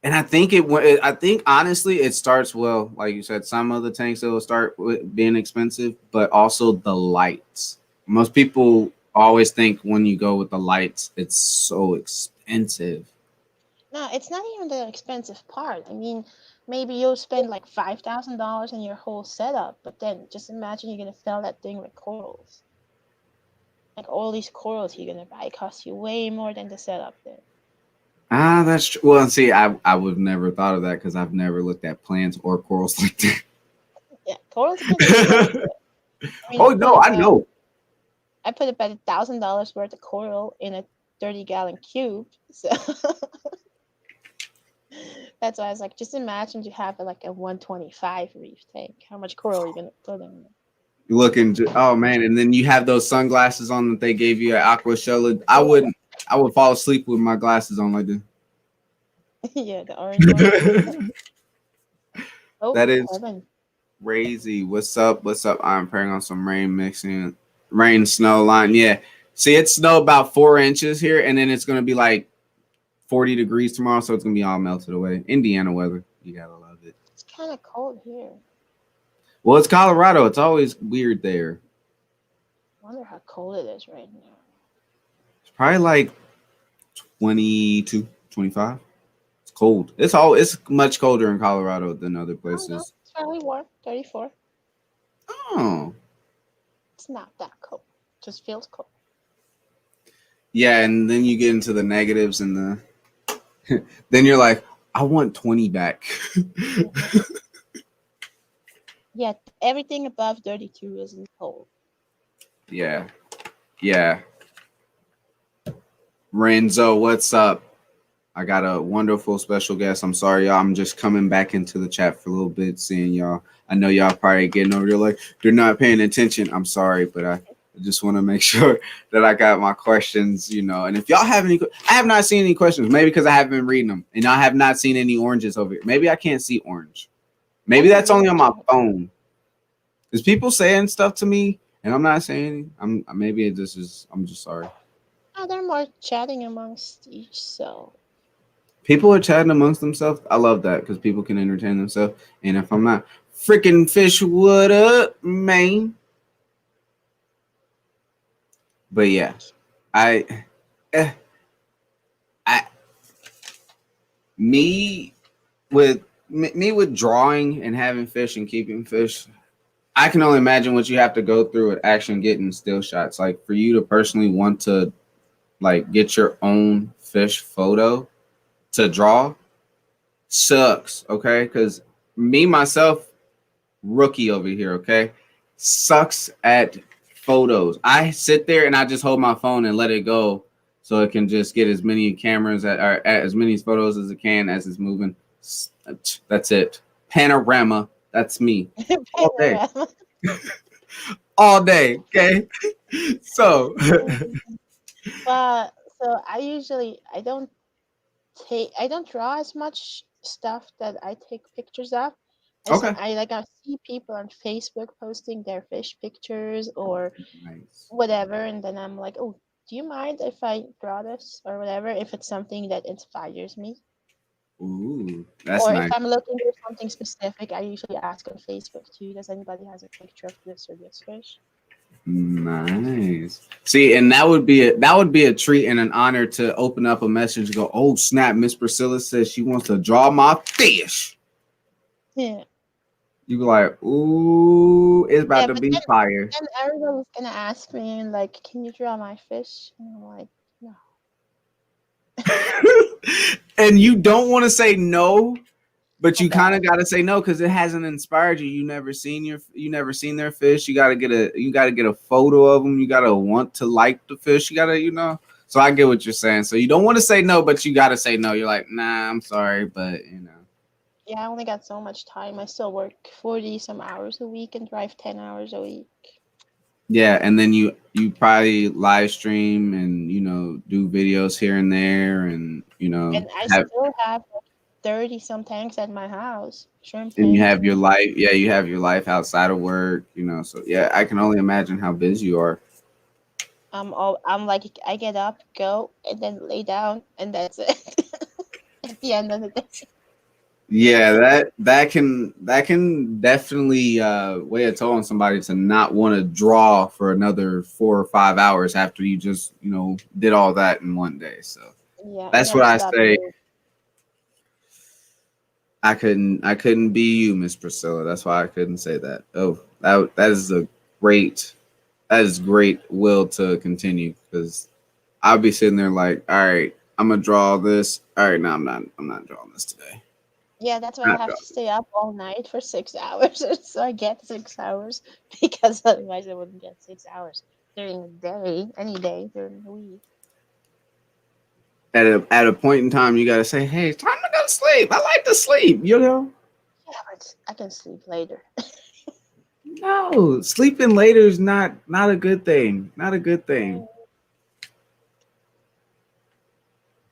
And I think honestly, it starts well. Like you said, some of the tanks will start with being expensive, but also the lights. Most people always think when you go with the lights, it's so expensive. No, it's not even the expensive part. I mean, maybe you'll spend like $5,000 in your whole setup, but then just imagine you're gonna fill that thing with corals. Like all these corals you're gonna buy cost you way more than the setup did. Ah, that's true. Well, see, I would have never thought of that because I've never looked at plants or corals like Yeah, corals get expensive. that. I mean, Oh no, I know. I put about $1,000 worth of coral in a 30-gallon cube. So that's why I was like, just imagine you have like a 125 reef tank. How much coral are you gonna put in there? Oh man, and then you have those sunglasses on that they gave you at Aqua Show. I would fall asleep with my glasses on like this. Yeah, the orange ones. Oh, That is heaven. crazy. What's up? What's up? I'm praying on some rain mixing, rain snow line. Yeah. See, it snowed about 4 inches here, and then it's gonna be like 40 degrees tomorrow, so it's gonna be all melted away. Indiana weather. You gotta love it. It's kind of cold here. Well, it's Colorado. It's always weird there. I wonder how cold it is right now. It's probably like 22, 25. It's cold. It's much colder in Colorado than other I don't know. places. It's fairly warm, 34. Oh. It's not that cold. Just feels cold. Yeah, and then you get into the negatives and then you're like, I want 20 back. Hmm. Yeah, everything above 32 isn't cold. Yeah. Yeah. Renzo, what's up? I got a wonderful special guest. I'm sorry, y'all. I'm just coming back into the chat for a little bit, seeing y'all. I know y'all probably getting over there like they're not paying attention. I'm sorry, but I just want to make sure that I got my questions, And if y'all have any, I have not seen any questions. Maybe because I haven't been reading them, and I have not seen any oranges over here. Maybe I can't see orange. Maybe I that's only on really my don't. phone. Is people saying stuff to me and I'm not saying? I'm maybe it just is. I'm just sorry. Oh, they're more chatting amongst each, so People are chatting amongst themselves. I love that because people can entertain themselves. And if I'm not freaking fish, what up, man? But yeah, I, eh, I, me me with drawing and having fish and keeping fish. I can only imagine what you have to go through with actually getting still shots. Like for you to personally want to like get your own fish photo to draw sucks. Okay, because me myself rookie over here, okay? Sucks at photos. I sit there and I just hold my phone and let it go so it can just get as many cameras or as many photos as it can as it's moving. That's it. Panorama. That's me. All day. panorama. All day. Okay. So, But so I don't draw as much stuff that I take pictures of. okay. I see people on Facebook posting their fish pictures or Nice. whatever, and then I'm like, oh, do you mind if I draw this or whatever? If it's something that inspires me, Ooh, that's or if nice. I'm looking for something specific, I usually ask on Facebook too. Does anybody has a picture of this or this fish? Nice. See, and that would be a treat and an honor to open up a message and go, oh snap, Miss Priscilla says she wants to draw my fish. Yeah, You be like, ooh, it's about yeah, to but be fire. then everybody's gonna ask me and like, can you draw my fish? And I'm like, no. And you don't want to say no, but I you kind of don't. got to say no because it hasn't inspired you. You never seen their fish. You got to get a photo of them. You got to want to like the fish. You got to, So I get what you're saying. So you don't want to say no, but you got to say no. You're like, nah, I'm sorry, but. Yeah, I only got so much time. I still work 40 some hours a week and drive 10 hours a week. Yeah, and then you probably live stream and do videos here and there and And I have still have like 30 some tanks at my house, shrimp and you tanks have and your stuff. life. Yeah, you have your life outside of work. So yeah, I can only imagine how busy you are. I'm like, I get up, go, and then lay down, and that's it at the end of the day. Yeah, that can definitely weigh a toll on somebody to not want to draw for another 4 or 5 hours after you just did all that in one day. So Yeah, and that's then what I stop say. doing. I couldn't be you, Miss Priscilla. That's why I couldn't say that. Oh, that is great will to continue because I'll be sitting there like, all right, I'm gonna draw this. All right, no, I'm not drawing this today. Yeah, that's why I Not have to drawing. stay up all night for 6 hours, so I get 6 hours because otherwise I wouldn't get 6 hours during the day, any day during the week. At a point in time, you gotta say, hey, it's time to go to sleep. I like to sleep. Yeah, but I can sleep later. No, sleeping later is not a good thing. Not a good thing.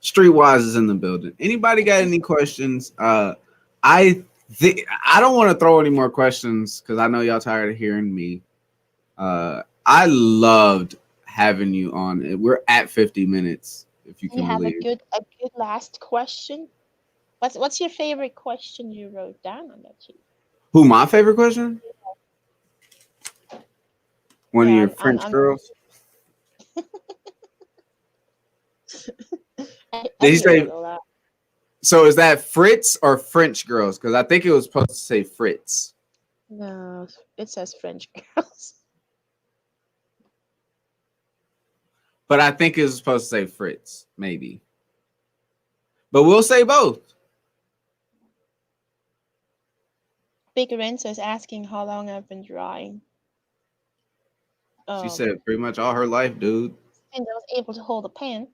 Streetwise is in the building. Anybody got any questions? I don't want to throw any more questions because I know y'all tired of hearing me. I loved having you on. We're at 50 minutes, if you You can have believe. a good last question? What's your favorite question you wrote down on that sheet? Who my favorite question? One of Yeah, your French on girls. I Did he hear it say? a lot. So is that Fritz or French girls? Because I think it was supposed to say Fritz, No, it says French girls. but I think it was supposed to say Fritz, maybe. But we'll say both. Big Renzo is asking how long I've been drawing. She Um, said pretty much all her life, dude. and I was able to hold a pen.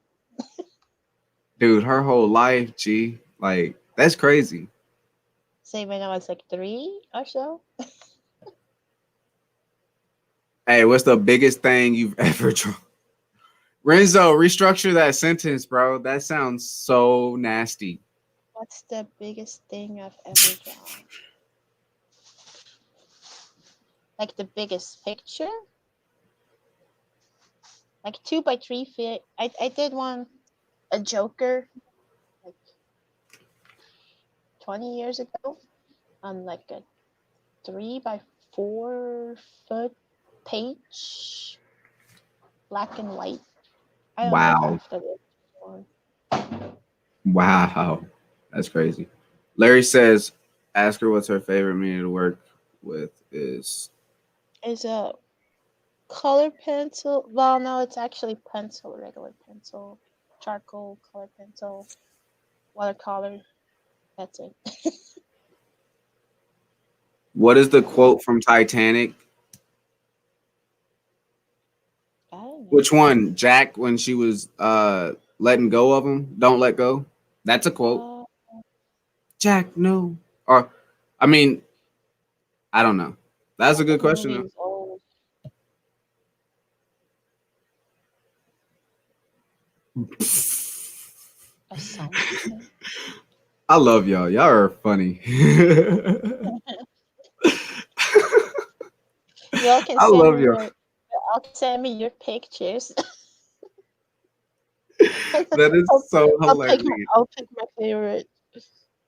Dude, her whole life, G. Like that's crazy. say when I was like 3 or so. Hey, what's the biggest thing you've ever drawn? Renzo, restructure that sentence, bro. That sounds so nasty. What's the biggest thing I've ever drawn? Like the biggest picture? Like 2 by 3 feet. I did one, a Joker, like 20 years ago, on like a 3 by 4 foot page, black and white. I don't know Wow. half the one. Wow. That's crazy. Larry says, ask her what's her favorite medium to work with is. Is a color pencil. Well, no, it's actually pencil, regular pencil, charcoal, color pencil, watercolor. That's it. What is the quote from Titanic? I don't know. Which one? Jack when she was letting go of him? Don't let go. That's a quote. Uh, Jack, no. Or I mean, I don't know. That's a good the movie question is old. though. Or something. I love y'all. Y'all are funny. Y'all can I send love me y'all. y'all can send me your pictures. That is so hilarious. I'll pick my favorite.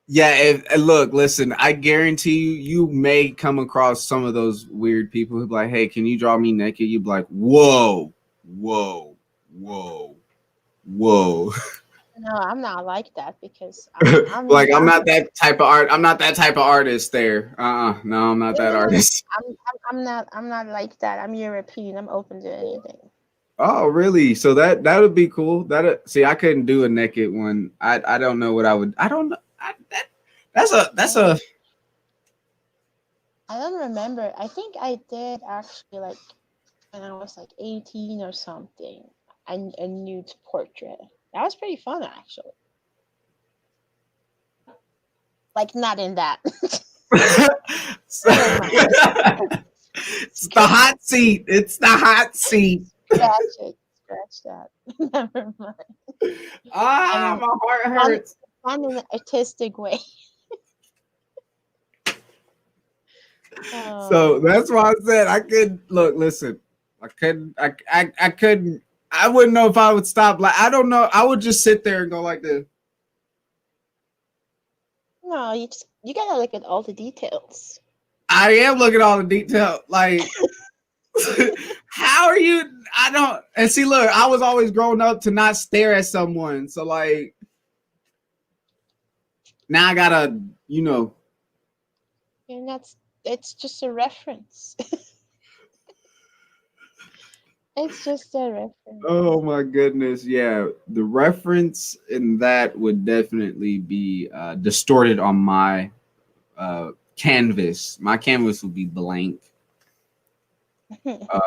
Yeah, look, listen, I guarantee you, you may come across some of those weird people who be like, hey, can you draw me naked? You'd be like, whoa, whoa, whoa, whoa. No, I'm not like that because I'm Like, I'm not that type of art. I'm not that type of artist there. No, I'm not no, that no, no, no. artist. I'm not like that. I'm European. I'm open to anything. Oh, really? So that would be cool. That see, I couldn't do a naked one. I don't know what I would. I don't know. That's Uh, a. I don't remember. I think I did actually like when I was like 18 or something. A nude portrait. That was pretty fun actually. Like not in that. Never mind. It's the hot seat. It's the hot seat. Scratch it. Scratch that. Never mind. I Ah, mean, my heart fun, hurts. fun in an artistic way. So Oh, that's why I said I could look. Listen, I couldn't. I couldn't. I wouldn't know if I would stop. Like I don't know. I would just sit there and go like this. no, you gotta look at all the details. I am looking at all the detail. Like, how are you? I don't. And see, look, I was always growing up to not stare at someone. So like, now I gotta, you know. And it's just a reference. It's just a reference. Oh my goodness, yeah. The reference in that would definitely be distorted on my canvas. My canvas would be blank. Uh,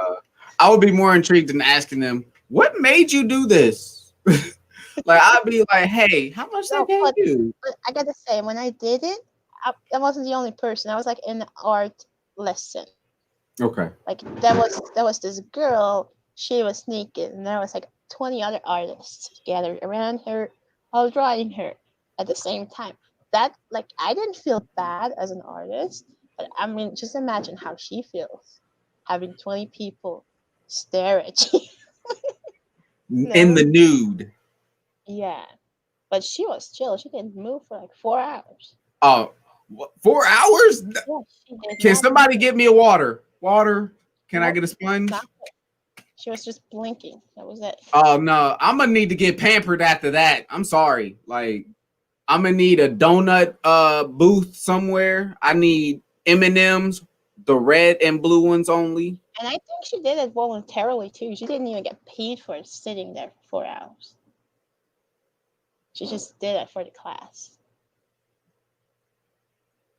I would be more intrigued in asking them, "What made you do this?" Like I'd be like, "Hey, how much they No, pay you?" but I gotta say, when I did it, I wasn't the only person. I was like in an art lesson. Okay. Like there was this girl. She was naked, and there was like 20 other artists gathered around her, all drawing her at the same time. That like I didn't feel bad as an artist, but I mean, just imagine how she feels having 20 people stare at you. In No, the nude. yeah, but she was chill. She didn't move for like 4 hours. Oh, 4 hours? Yeah, she did Can not somebody move. get me a water? Water? Can I Nope, get a sponge? not. She was just blinking. That was it. Oh no, I'm gonna need to get pampered after that. I'm sorry. Like I'm gonna need a donut booth somewhere. I need M&Ms, the red and blue ones only. And I think she did it voluntarily too. She didn't even get paid for sitting there for 4 hours. She just did it for the class.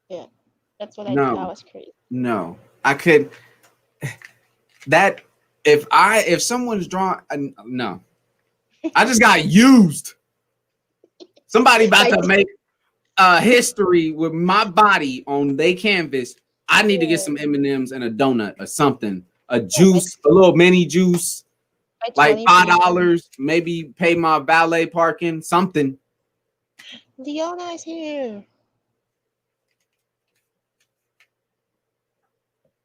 Yeah, that's what I did. I No, was crazy. no. I could that if someone's drawn no. I just got used. Somebody about By to make history with my body on they canvas, I need to get Yeah. some M&Ms and a donut or something, a Yeah, by, juice, a little mini juice, by like 2027. $5, maybe pay my valet parking, something. Leona is here.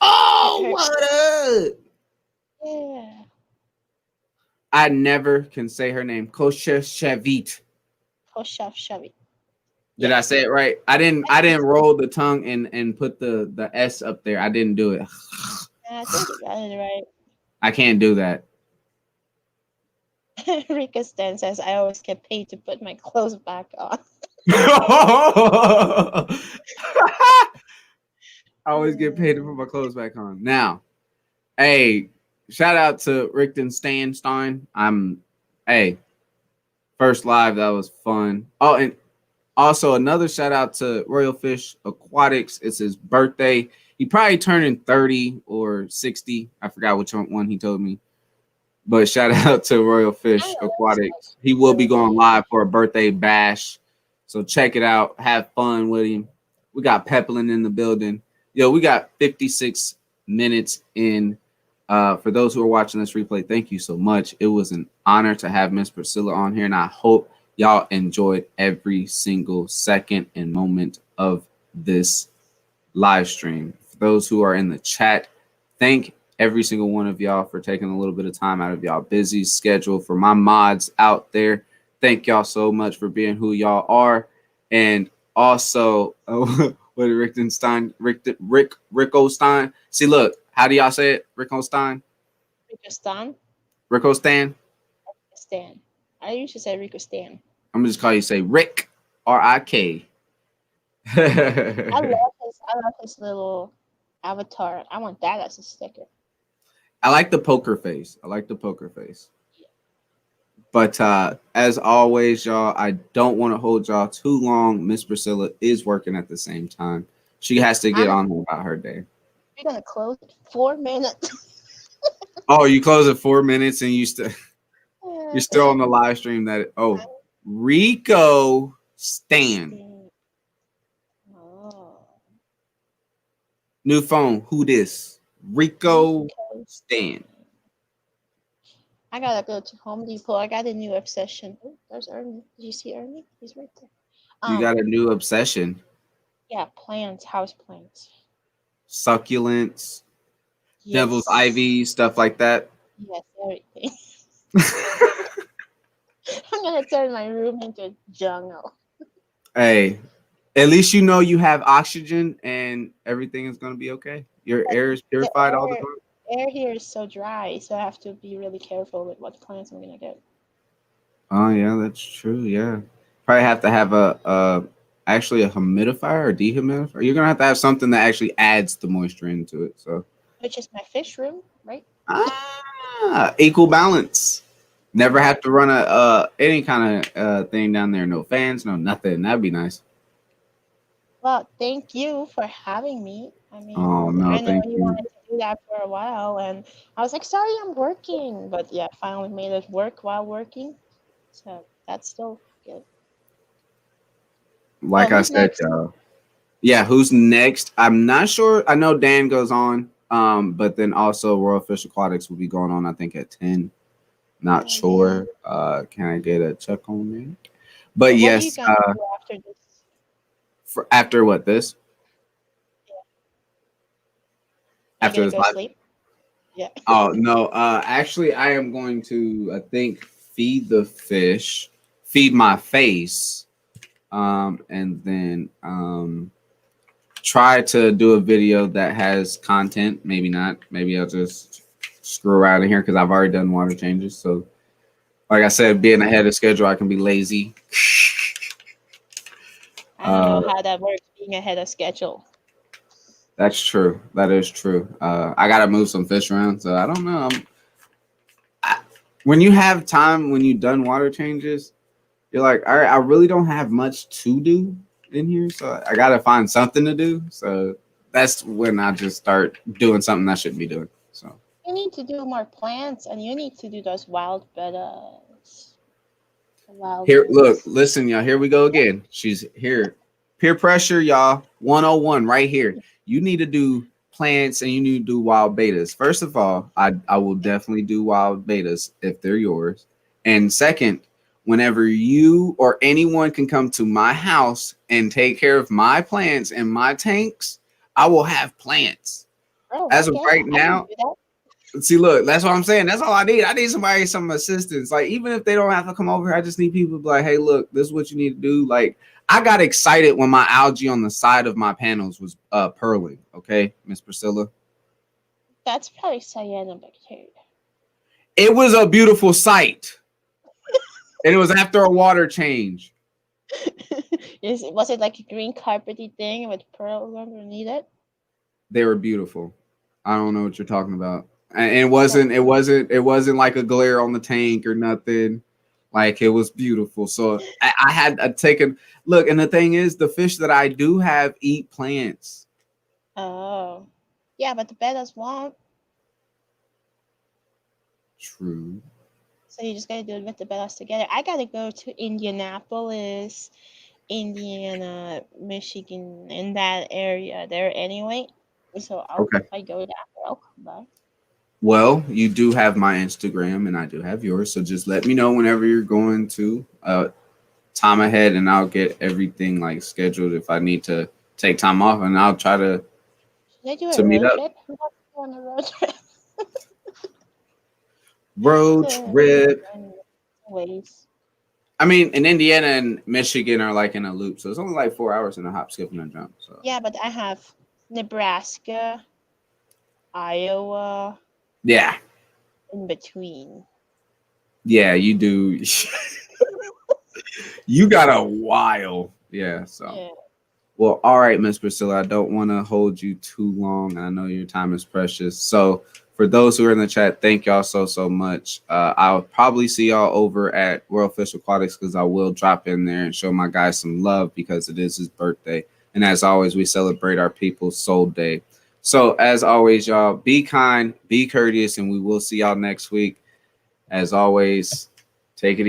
Oh, Her, what up? yeah. I never can say her name. Kosher Shavit. Koshaf Shavi. Did I Yes. say it right? I didn't roll the tongue and put the S up there. I didn't do it. I think you got it I can't do that. right. Rika Stan says, I always get paid to put my clothes back on. I always get paid to put my clothes back on. Now, hey, shout out to Rickton Stanstein. Hey, first live, that was fun. Oh, and also another shout out to Royal Fish Aquatics. It's his birthday. He probably turning 30 or 60. I forgot which one he told me. But shout out to Royal I Fish know, it's Aquatics. He will be going really live for a birthday bash. So check it out. Have fun with him. We got Peplin in the building. Yo, we got 56 minutes in. For those who are watching this replay, thank you so much. It was an honor to have Miss Priscilla on here, and I hope y'all enjoyed every single second and moment of this live stream. For those who are in the chat, thank every single one of y'all for taking a little bit of time out of y'all busy schedule. For my mods out there, thank y'all so much for being who y'all are. And also, what did Rick Stein? See, look, how do y'all say it? Rick Stein? Rika Stan. Rick Stan? Stan. I usually say Rika Stan. I'm gonna just call you say Rick R-I-K. I love his little avatar. I want that as a sticker. I like the poker face. But as always, y'all, I don't want to hold y'all too long. Miss Priscilla is working at the same time. She has to get I'm on about her day. We're gonna close it 4 minutes. Oh, you close at 4 minutes and you're still on the live stream. Rico Stan. Oh. New phone. Who this? Rico Stan. I gotta go to Home Depot. I got a new obsession. Oh, there's Ernie. Did you see Ernie? He's right there. You got a new obsession. Yeah, plants, house plants. Succulents, devil's Yes. ivy, stuff like that. Yes, everything. I'm gonna turn my room into a jungle. Hey, at least you know you have oxygen and everything is going to be okay. Your air is The purified all the time. air here is so dry, so I have to be really careful with what plants I'm gonna get. Oh yeah, that's true. Yeah, probably have to have actually a humidifier or dehumidifier. You're gonna have to have something that actually adds the moisture into it. So Which is my fish room, right? equal balance. Never have to run a any kind of thing down there. No fans, no nothing. That'd be nice. Well, thank you for having me. I Oh mean, no, I know thank you you. wanted to do that for a while, and I was like, sorry, I'm working. But yeah, finally made it work while working. So that's still good. Like I Who's said, next? y'all. Yeah, who's next? I'm not sure. I know Dan goes on, but then also Royal Fish Aquatics will be going on. I think at 10. Not sure. Can I get a check on that? But What are you yes, gonna do after this? for after what this Are you after gonna this go live. sleep? Yeah. Oh no, actually, I am going to I think feed the fish, feed my face, and then try to do a video that has content. Maybe not. Maybe I'll just screw around in here because I've already done water changes. So, like I said, being ahead of schedule, I can be lazy. I don't know how that works, being ahead of schedule. That's true. That is true. I gotta move some fish around, so I don't know. When you have time, when you've done water changes, you're like, all right, I really don't have much to do in here, so I gotta find something to do. So that's when I just start doing something I shouldn't be doing. So You need to do more plants, and you need to do those wild bettas. here, look, Wildness. listen, y'all. Here we go again. She's here. Peer pressure, y'all. 101 right here. You need to do plants and you need to do wild betas. First of all, I will definitely do wild betas if they're yours. And second, whenever you or anyone can come to my house and take care of my plants and my tanks, I will have plants. Oh, As of okay. right I can now, do that. see, look, that's what I'm saying. That's all I need. I need somebody, some assistance. Like, even if they don't have to come over here, I just need people to be like, hey, look, this is what you need to do. Like, I got excited when my algae on the side of my panels was purling. Okay, Miss Priscilla. That's probably cyanobacteria. It was a beautiful sight. And it was after a water change. Was it like a green carpety thing with pearls underneath it? They were beautiful. I don't know what you're talking about. And Well, it wasn't like a glare on the tank or nothing. Like, it was beautiful. So I had taken look, and the thing is, the fish that I do have eat plants. oh. Yeah, but the bettas won't. True. So you just gotta do it with the bettas together. I gotta go to Indianapolis, Indiana, Michigan, in that area there anyway. So Okay. if I go there, I'll come back. Well, you do have my Instagram and I do have yours. So just let me know whenever you're going to time ahead and I'll get everything like scheduled if I need to take time off and I'll try Should I do a to meet road up. trip? We have to go on a road trip. Road to trip. ways. I mean, in Indiana and Michigan are like in a loop, so it's only like 4 hours in a hop, skip, and a jump. So Yeah, but I have Nebraska, Iowa, yeah, in between. yeah, you do. You got a while, yeah. So Yeah. well, all right, Miss Priscilla. I don't want to hold you too long. I know your time is precious. So for those who are in the chat, thank y'all so much. I'll probably see y'all over at World Fish Aquatics because I will drop in there and show my guy some love because it is his birthday. And as always, we celebrate our people's soul day. So as always, y'all, be kind, be courteous, and we will see y'all next week. As always, take it easy.